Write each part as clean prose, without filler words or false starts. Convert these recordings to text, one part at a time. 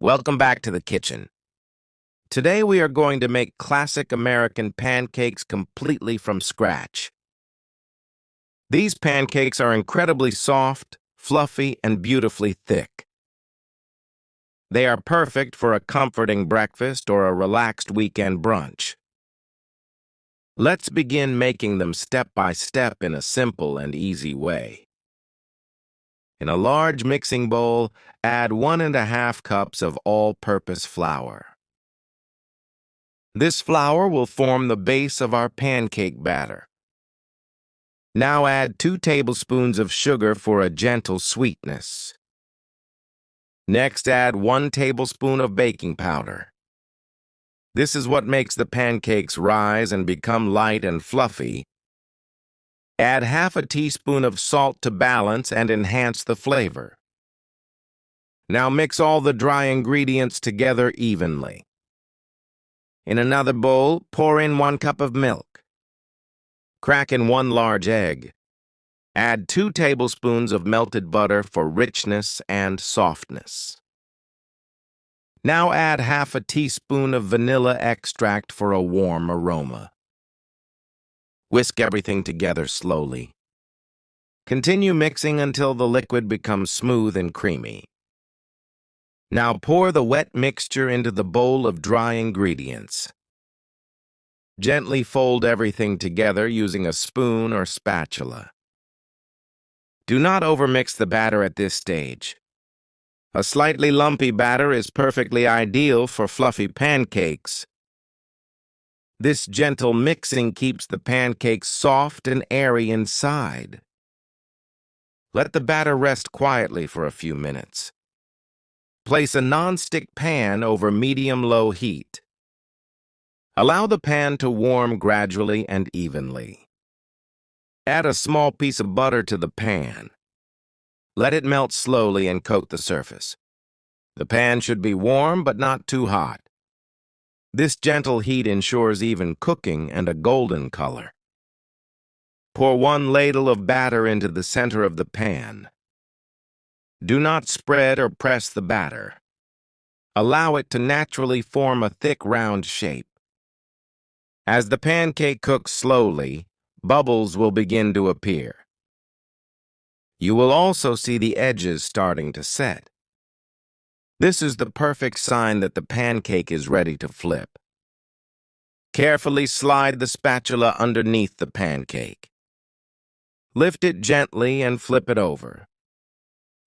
Welcome back to the kitchen. Today we are going to make classic American pancakes completely from scratch. These pancakes are incredibly soft, fluffy, and beautifully thick. They are perfect for a comforting breakfast or a relaxed weekend brunch. Let's begin making them step by step in a simple and easy way. In a large mixing bowl, add 1½ cups of all-purpose flour. This flour will form the base of our pancake batter. Now add 2 tablespoons of sugar for a gentle sweetness. Next, add 1 tablespoon of baking powder. This is what makes the pancakes rise and become light and fluffy. Add ½ teaspoon of salt to balance and enhance the flavor. Now mix all the dry ingredients together evenly. In another bowl, pour in 1 cup of milk. Crack in 1 large egg. Add 2 tablespoons of melted butter for richness and softness. Now add ½ teaspoon of vanilla extract for a warm aroma. Whisk everything together slowly. Continue mixing until the liquid becomes smooth and creamy. Now pour the wet mixture into the bowl of dry ingredients. Gently fold everything together using a spoon or spatula. Do not overmix the batter at this stage. A slightly lumpy batter is perfectly ideal for fluffy pancakes. This gentle mixing keeps the pancakes soft and airy inside. Let the batter rest quietly for a few minutes. Place a non-stick pan over medium-low heat. Allow the pan to warm gradually and evenly. Add a small piece of butter to the pan. Let it melt slowly and coat the surface. The pan should be warm but not too hot. This gentle heat ensures even cooking and a golden color. Pour 1 ladle of batter into the center of the pan. Do not spread or press the batter. Allow it to naturally form a thick round shape. As the pancake cooks slowly, bubbles will begin to appear. You will also see the edges starting to set. This is the perfect sign that the pancake is ready to flip. Carefully slide the spatula underneath the pancake. Lift it gently and flip it over.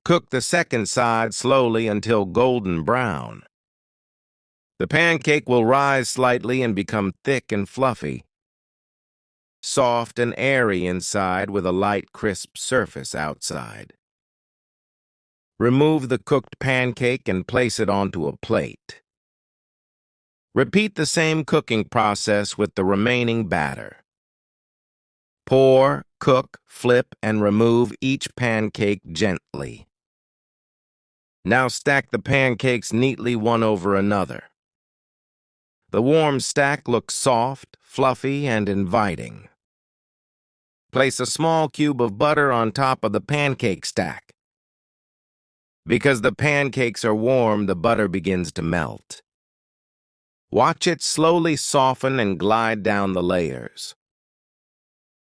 Cook the second side slowly until golden brown. The pancake will rise slightly and become thick and fluffy, soft and airy inside with a light, crisp surface outside. Remove the cooked pancake and place it onto a plate. Repeat the same cooking process with the remaining batter. Pour, cook, flip, and remove each pancake gently. Now stack the pancakes neatly one over another. The warm stack looks soft, fluffy, and inviting. Place a small cube of butter on top of the pancake stack. Because the pancakes are warm, the butter begins to melt. Watch it slowly soften and glide down the layers.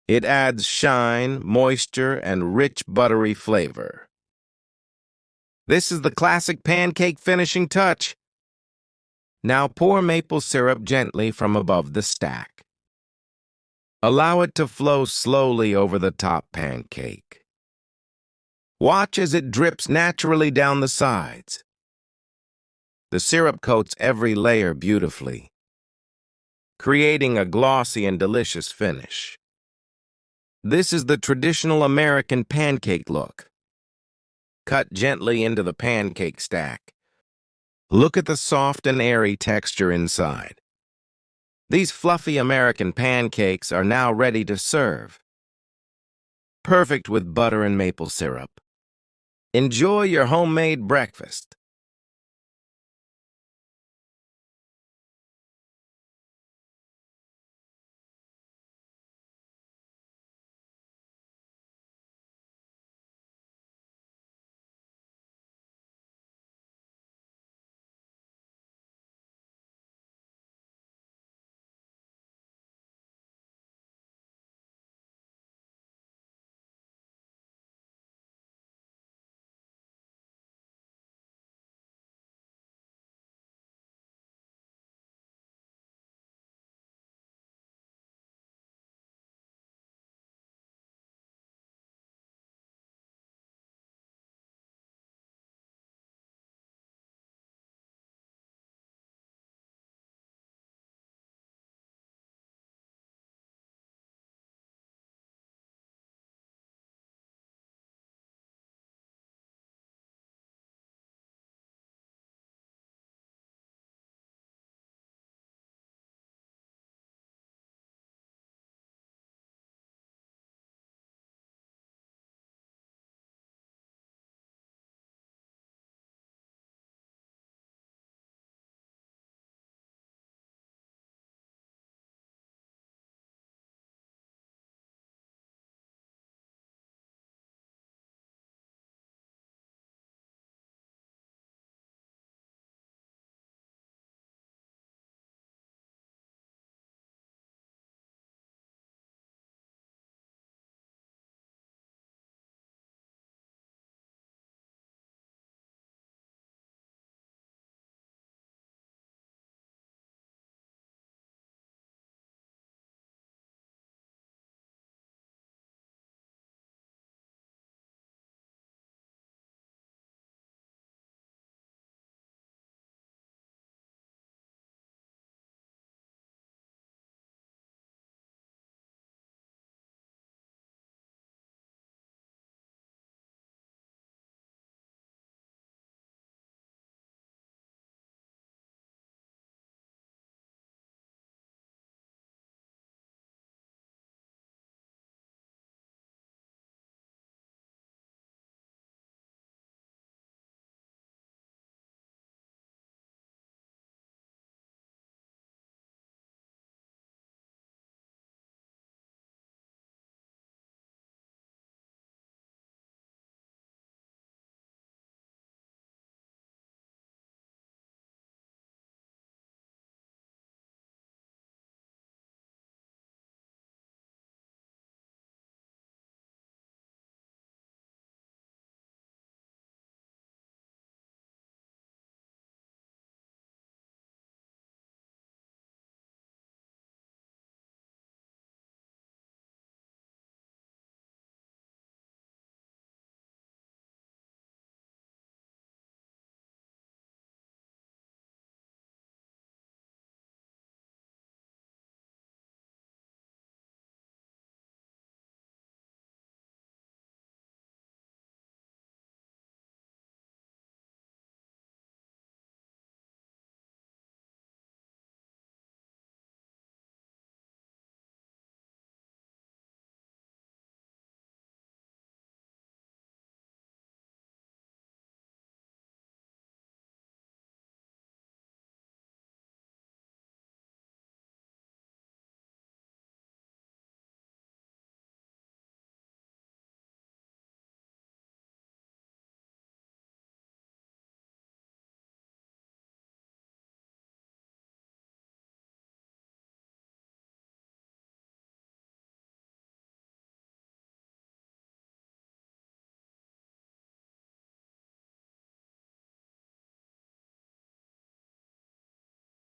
It adds shine, moisture, and rich buttery flavor. This is the classic pancake finishing touch. Now pour maple syrup gently from above the stack. Allow it to flow slowly over the top pancake. Watch as it drips naturally down the sides. The syrup coats every layer beautifully, creating a glossy and delicious finish. This is the traditional American pancake look. Cut gently into the pancake stack. Look at the soft and airy texture inside. These fluffy American pancakes are now ready to serve. Perfect with butter and maple syrup. Enjoy your homemade breakfast.